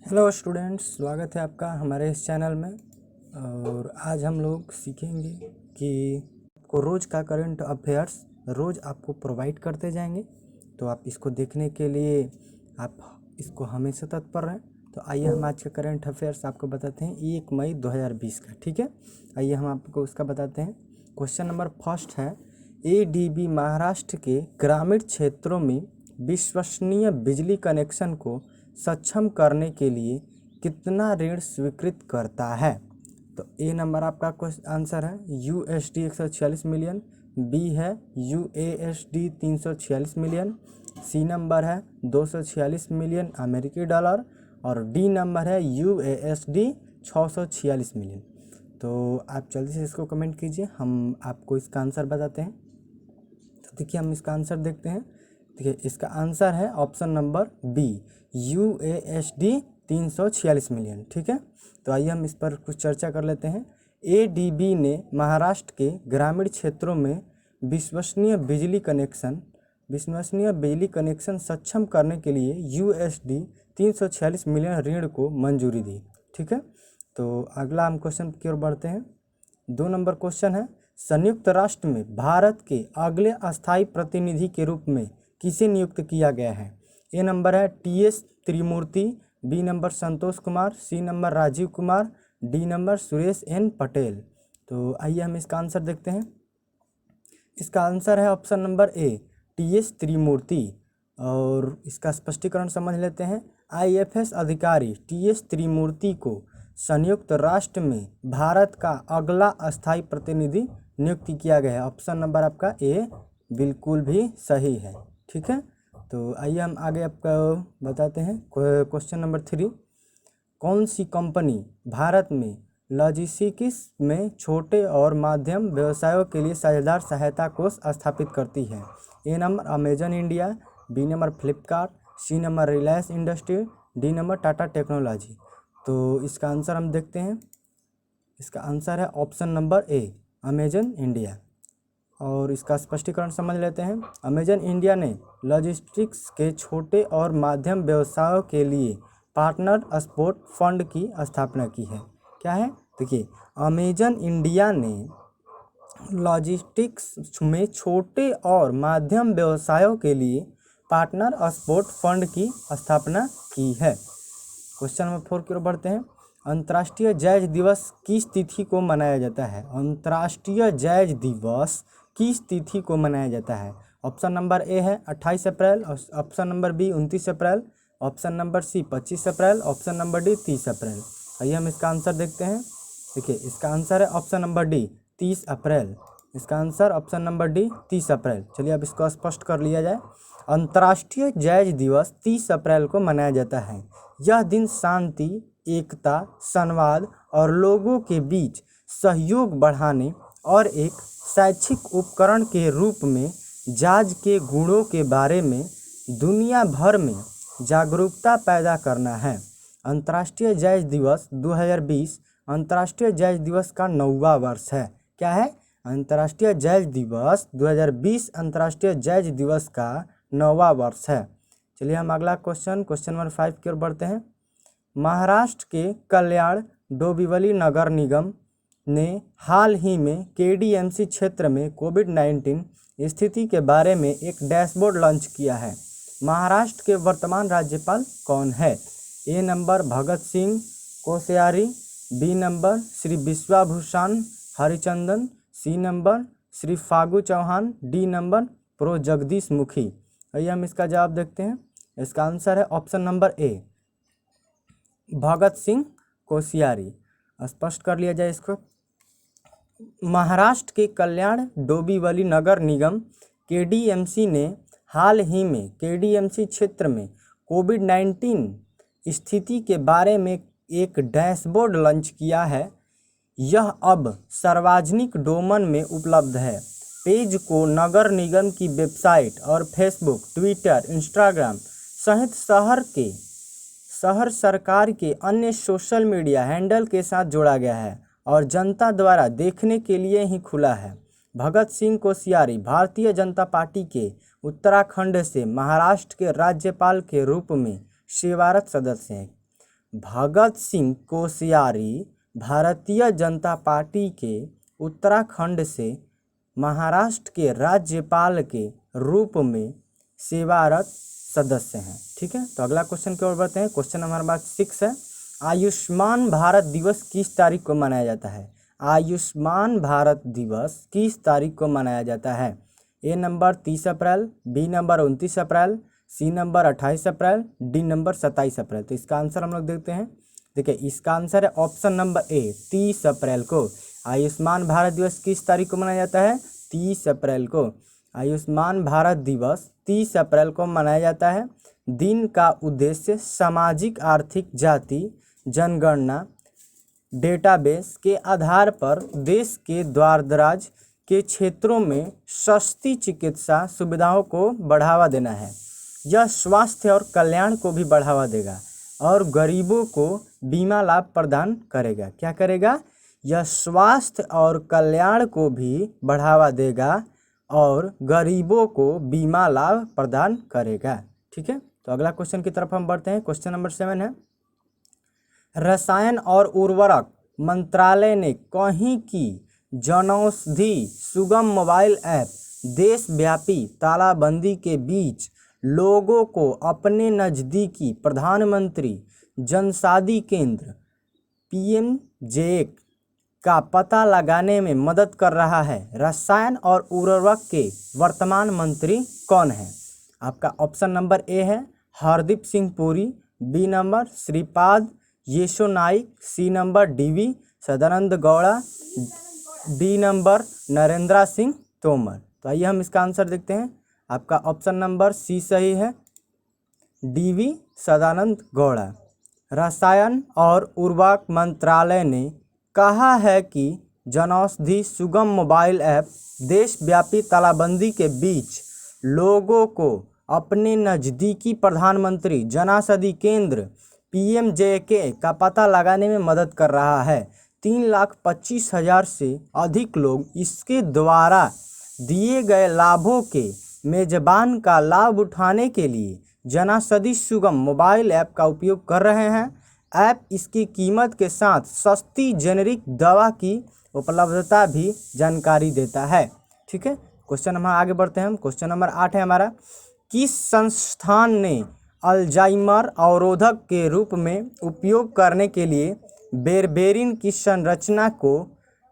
Hello students, स्वागत है आपका हमारे इस चैनल में। और आज हम लोग सीखेंगे कि आपको रोज़ का करंट अफेयर्स रोज़ आपको प्रोवाइड करते जाएंगे। तो आप इसको देखने के लिए आप इसको हमेशा तत्पर रहें। तो आइए हम आज का करंट अफेयर्स आपको बताते हैं 1 मई 2020 का। ठीक है, आइए हम आपको उसका बताते हैं। क्वेश्चन नंबर फर्स्ट है, एडीबी महाराष्ट्र के ग्रामीण क्षेत्रों में विश्वसनीय बिजली कनेक्शन को सक्षम करने के लिए कितना ऋण स्वीकृत करता है। तो ए नंबर आपका आंसर है USD 146 मिलियन, बी है UASD 346 मिलियन, सी नंबर है 246 मिलियन अमेरिकी डॉलर और डी नंबर है UASD 646 मिलियन। तो आप जल्दी से इसको कमेंट कीजिए, हम आपको इसका आंसर बताते हैं। तो देखिए हम इसका आंसर देखते हैं। देखिए इसका आंसर है option number B UASD 346 million. ठीक है, तो आइए हम इस पर कुछ चर्चा कर लेते हैं। एडीबी ने महाराष्ट्र के ग्रामीण क्षेत्रों में विश्वसनीय बिजली कनेक्शन सक्षम करने के लिए USD 346 मिलियन ऋण को मंजूरी दी। ठीक है, तो अगला हम क्वेश्चन की ओर बढ़ते हैं। 2 नंबर क्वेश्चन है, संयुक्त राष्ट्र में भारत के अगले अस्थायी प्रतिनिधि के रूप में किसे नियुक्त किया गया है। ए नंबर है TS Trimurti, B number Santosh Kumar, C number Rajiv Kumar, D number Suresh N Patel. तो आइए हम इसका आंसर देखते हैं। इसका आंसर है ऑप्शन नंबर ए TS त्रिमूर्ति। और इसका स्पष्टीकरण समझ लेते हैं। IFS अधिकारी TS त्रिमूर्ति को संयुक्त राष्ट्र में भारत का अगला अस्थायी प्रतिनिधि नियुक्त किया गया है। ऑप्शन नंबर आपका ए बिल्कुल भी सही है। ठीक है, तो आइए हम आगे आपको बताते हैं। क्वेश्चन नंबर 3, कौन सी कंपनी भारत में लॉजिस्टिक्स में छोटे और मध्यम व्यवसायों के लिए साझेदार सहायता कोष स्थापित करती है। A number Amazon India, B number Flipkart, C number Reliance industry, D number Tata technology. तो इसका आंसर हम देखते हैं। इसका आंसर है option number A Amazon India. और इसका स्पष्टीकरण समझ लेते हैं। अमेजन इंडिया ने लॉजिस्टिक्स के छोटे और मध्यम व्यवसायों के लिए पार्टनर सपोर्ट फंड की स्थापना की है। क्या है, देखिए अमेजन इंडिया ने लॉजिस्टिक्स में छोटे और मध्यम व्यवसायों के लिए पार्टनर सपोर्ट फंड की स्थापना की है। क्वेश्चन नंबर 4 की ओर बढ़ते हैं। अंतर्राष्ट्रीय जैज दिवस किस तिथि को मनाया जाता है। अंतर्राष्ट्रीय जैज दिवस किस तिथि को मनाया जाता है। ऑप्शन नंबर ए है 28 अप्रैल, ऑप्शन नंबर बी 29 अप्रैल, ऑप्शन नंबर सी 25 अप्रैल, ऑप्शन नंबर डी 30 अप्रैल। आइए हम इसका आंसर देखते हैं। देखिए इसका आंसर है ऑप्शन नंबर डी 30 अप्रैल। इसका आंसर ऑप्शन नंबर डी 30 अप्रैल। चलिए अब इसको स्पष्ट कर लिया जाए। अंतर्राष्ट्रीय जैज दिवस 30 अप्रैल को मनाया जाता है। यह दिन शांति, एकता, संवाद और लोगों के बीच सहयोग बढ़ाने और एक शैक्षिक उपकरण के रूप में जाज के गुणों के बारे में दुनिया भर में जागरूकता पैदा करना है। अंतर्राष्ट्रीय जैज दिवस 2020 अंतर्राष्ट्रीय जैज दिवस का 9वां वर्ष है। क्या है, अंतर्राष्ट्रीय जैज दिवस 2020 अंतर्राष्ट्रीय जैज दिवस का 9वां वर्ष है। चलिए हम अगला क्वेश्चन नंबर 5 की ओर बढ़ते हैं। महाराष्ट्र के कल्याण डोंबिवली नगर निगम ने हाल ही में KDMC क्षेत्र में कोविड-19 स्थिति के बारे में एक डैशबोर्ड लॉन्च किया है। महाराष्ट्र के वर्तमान राज्यपाल कौन है। A number Bhagat Singh Koshyari, B number Shri Vishwabhushan Harichandan, C number Shri Phagu Chauhan, D number prof Jagdish Mukhi. आइए हम इसका जवाब देखते हैं। इसका आंसर है ऑप्शन नंबर ए भगत सिंह कोश्यारी। स्पष्ट कर लिया जाए इसको। महाराष्ट्र के कल्याण डोंबिवली नगर निगम KDMC ने हाल ही में KDMC क्षेत्र में कोविड-19 स्थिति के बारे में एक डैशबोर्ड लॉन्च किया है। यह अब सार्वजनिक डोमेन में उपलब्ध है। पेज को नगर निगम की वेबसाइट और फेसबुक, ट्विटर, इंस्टाग्राम सहित शहर सरकार के अन्य सोशल मीडिया हैंडल के साथ जोड़ा गया है और जनता द्वारा देखने के लिए ही खुला है। भगत सिंह कोश्यारी भारतीय जनता पार्टी के उत्तराखंड से महाराष्ट्र के राज्यपाल के रूप में सेवारत सदस्य हैं। भगत सिंह कोश्यारी भारतीय जनता पार्टी के उत्तराखंड से महाराष्ट्र के राज्यपाल के रूप में सेवारत सदस्य हैं। ठीक है, तो अगला क्वेश्चन की ओर बढ़ते हैं। क्वेश्चन नंबर 6 है, आयुष्मान भारत दिवस किस तारीख को मनाया जाता है? आयुष्मान भारत दिवस किस तारीख को मनाया जाता है? A number 30 April, B number 29 April, C number 28 April, D number 27 अप्रैल। तो इसका आंसर हम लोग देखते हैं। देखिए, इसका आंसर है ऑप्शन नंबर ए 30 अप्रैल को। आयुष्मान भारत दिवस किस तारीख को मनाया जाता है? 30 अप्रैल को। आयुष्मान भारत दिवस 30 अप्रैल को मनाया जाता है। दिन का उद्देश्य सामाजिक आर्थिक जाति जनगणना डेटाबेस के आधार पर देश के दूर दराज के क्षेत्रों में सस्ती चिकित्सा सुविधाओं को बढ़ावा देना है। यह स्वास्थ्य और कल्याण को भी बढ़ावा देगा और गरीबों को बीमा लाभ प्रदान करेगा। क्या करेगा? यह स्वास्थ्य और कल्याण को भी बढ़ावा देगा और गरीबों को बीमा लाभ प्रदान करेगा। ठीक है, तो अगला क्वेश्चन की तरफ हम बढ़ते हैं। क्वेश्चन नंबर 7 है, रसायन और उर्वरक मंत्रालय ने कहीं की जनौषधि सुगम मोबाइल ऐप देशव्यापी तालाबंदी के बीच लोगों को अपने नज़दीकी प्रधानमंत्री जनऔषधि केंद्र PMJAY का पता लगाने में मदद कर रहा है। रसायन और उर्वरक के वर्तमान मंत्री कौन हैं? आपका ऑप्शन नंबर ए है Hardeep Singh Puri, B number Shripad Yesso Naik, C number DV Sadananda Gowda, D number Narendra Singh Tomar. तो आइए हम इसका आंसर देखते हैं। आपका ऑप्शन नंबर सी सही है, DV सदानंद गौड़ा। रसायन और उर्वरक मंत्रालय ने कहा है कि जनौषधि सुगम मोबाइल ऐप देशव्यापी तालाबंदी के बीच लोगों को अपने नज़दीकी प्रधानमंत्री जनऔषधि केंद्र PMJAY का पता लगाने में मदद कर रहा है। 3,25,000 से अधिक लोग इसके द्वारा दिए गए लाभों के मेजबान का लाभ उठाने के लिए जनऔषधि सुगम मोबाइल ऐप का उपयोग कर रहे हैं। ऐप इसकी कीमत के साथ सस्ती जेनेरिक दवा की उपलब्धता भी जानकारी देता है। ठीक है, क्वेश्चन हम आगे बढ़ते हैं। क्वेश्चन नंबर 8 है हमारा, किस संस्थान ने अल्जाइमर अवरोधक के रूप में उपयोग करने के लिए बेरबेरिन की संरचना को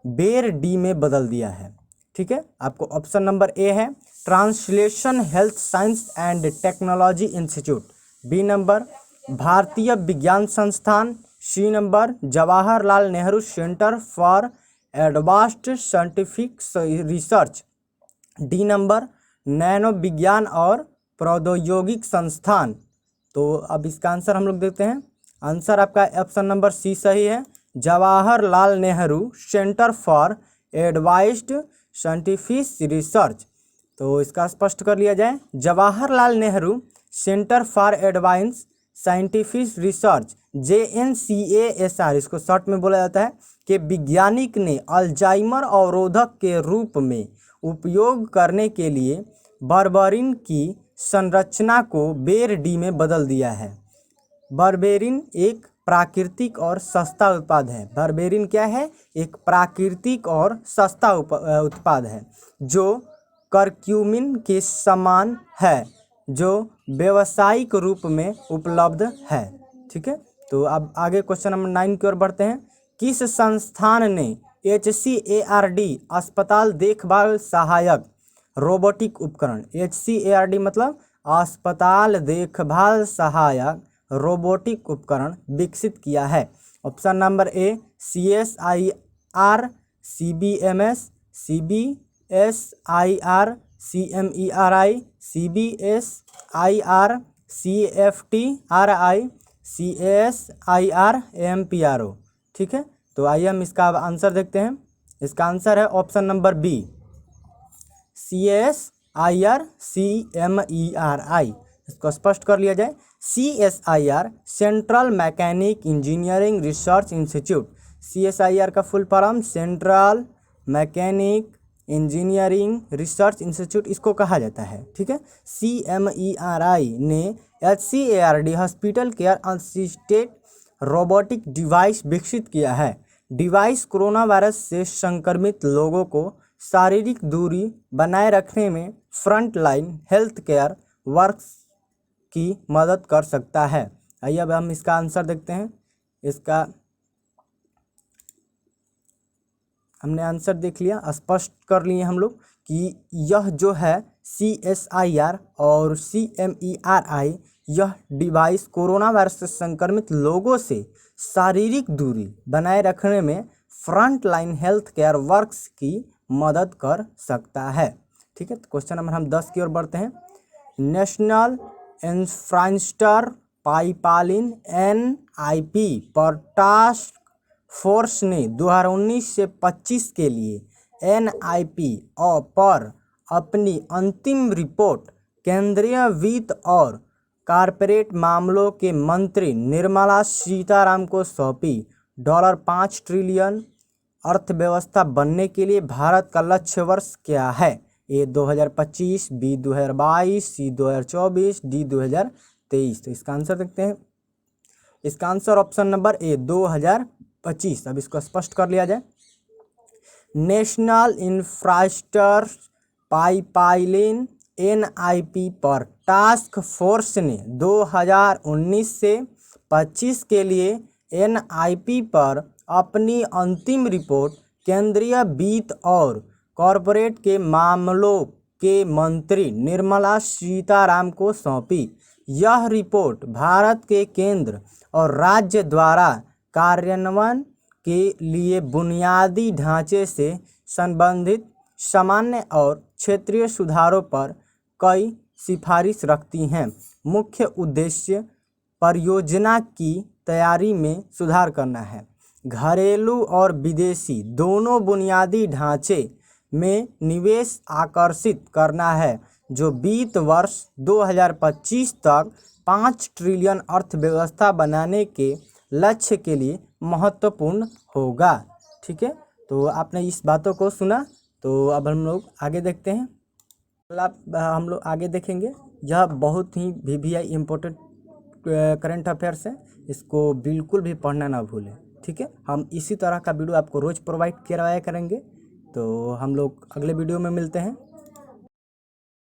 बेर-डी में बदल दिया है? ठीक है, आपको ऑप्शन नंबर ए है translation health science and technology institute, B number Bharatiya Vigyan Sansthan, C number Jawaharlal Nehru centre for advanced scientific research, D number nano विज्ञान और प्रौद्योगिक संस्थान। तो अब इसका आंसर हम लोग देखते हैं। आंसर आपका ऑप्शन नंबर सी सही है, Jawaharlal Nehru centre for advanced scientific research. तो इसका स्पष्ट कर लिया जाए, Jawaharlal Nehru centre for advance scientific research JNCASR, इसको शॉर्ट में बोला जाता है, कि वैज्ञानिक ने अल्जाइमर अवरोधक के रूप में उपयोग करने के लिए बर्बेरिन की संरचना को बेर-डी में बदल दिया है। बर्बेरिन एक प्राकृतिक और सस्ता उत्पाद है। बर्बेरिन क्या है? एक प्राकृतिक और सस्ता उत्पाद है जो करक्यूमिन के समान है, जो व्यावसायिक रूप में उपलब्ध है। ठीक है, तो अब आगे क्वेश्चन नंबर 9 की ओर बढ़ते हैं। किस संस्थान ने HCARD अस्पताल देखभाल सहायक रोबोटिक उपकरण, HCARD मतलब अस्पताल देखभाल सहायक रोबोटिक उपकरण विकसित किया है? ऑप्शन नंबर ए CSIR CBMS, CBSIR CMERI, CBSIR CFTRI, CSIR AMPRO। ठीक है, तो आइए हम इसका आंसर देखते हैं। इसका आंसर है option number B CSIR CMERI। इसको स्पष्ट कर लिया जाए, CSIR central mechanic engineering research institute. CSIR का full form central mechanic engineering research institute इसको कहा जाता है। ठीक है, CMERI ने HCARD hospital care assisted robotic device विकसित किया है? डिवाइस कोरोना वायरस से संक्रमित लोगों को शारीरिक दूरी बनाए रखने में front line health care workers की मदद कर सकता है। आइए अब हम इसका आंसर देखते हैं। इसका हमने आंसर देख लिया, स्पष्ट कर लिए हम लोग कि यह जो है CSIR और CMERI यह डिवाइस कोरोना वायरस से संक्रमित लोगों से शारीरिक दूरी बनाए रखने में front line health care workers की मदद कर सकता है। ठीक है, तो क्वेश्चन नंबर हम 10 की ओर बढ़ते हैं। नेशनल इंफ्रास्ट्रक्चर पाइपलाइन NIP पर टास्क फोर्स ने 2019 से 25 के लिए NIP पर अपनी अंतिम रिपोर्ट केंद्रीय वित्त और कॉरपोरेट मामलों के मंत्री निर्मला सीतारामन को सौंपी। $5 ट्रिलियन अर्थव्यवस्था बनने के लिए भारत का लक्ष्य वर्ष क्या है? A 2025, B 2022, C 2024, D 2023। तो इसका आंसर देखते हैं। इसका आंसर ऑप्शन नंबर A 2025। अब इसको स्पष्ट कर लिया जाए। नेशनल इंफ्रास्ट्रक्चर पाइपलाइन NIP पर टास्क फोर्स ने 2019 से 25 के लिए NIP पर अपनी अंतिम रिपोर्ट केंद्रीय वित्त और कॉरपोरेट के मामलों के मंत्री निर्मला सीतारामन को सौंपी। यह रिपोर्ट भारत के केंद्र और राज्य द्वारा कार्यान्वयन के लिए बुनियादी ढांचे से संबंधित सामान्य और क्षेत्रीय सुधारों पर कई सिफारिश रखती हैं। मुख्य उद्देश्य परियोजना की तैयारी में सुधार करना है, घरेलू और विदेशी दोनों बुनियादी ढांचे में निवेश आकर्षित करना है, जो वित्त वर्ष 2025 तक 5 ट्रिलियन अर्थव्यवस्था बनाने के लक्ष्य के लिए महत्वपूर्ण होगा। ठीक है, तो आपने इस बातों को सुना, तो अब हम लोग आगे देखते हैं। हम लोग आगे देखेंगे। यह बहुत ही VVI इम्पोर्टेंट करंट अफेयर्स है, इसको बिल्कुल भी पढ़ना ना भूलें। ठीक है, हम इसी तरह का वीडियो आपको रोज़ प्रोवाइड करवाया करेंगे। तो हम लोग अगले वीडियो में मिलते हैं।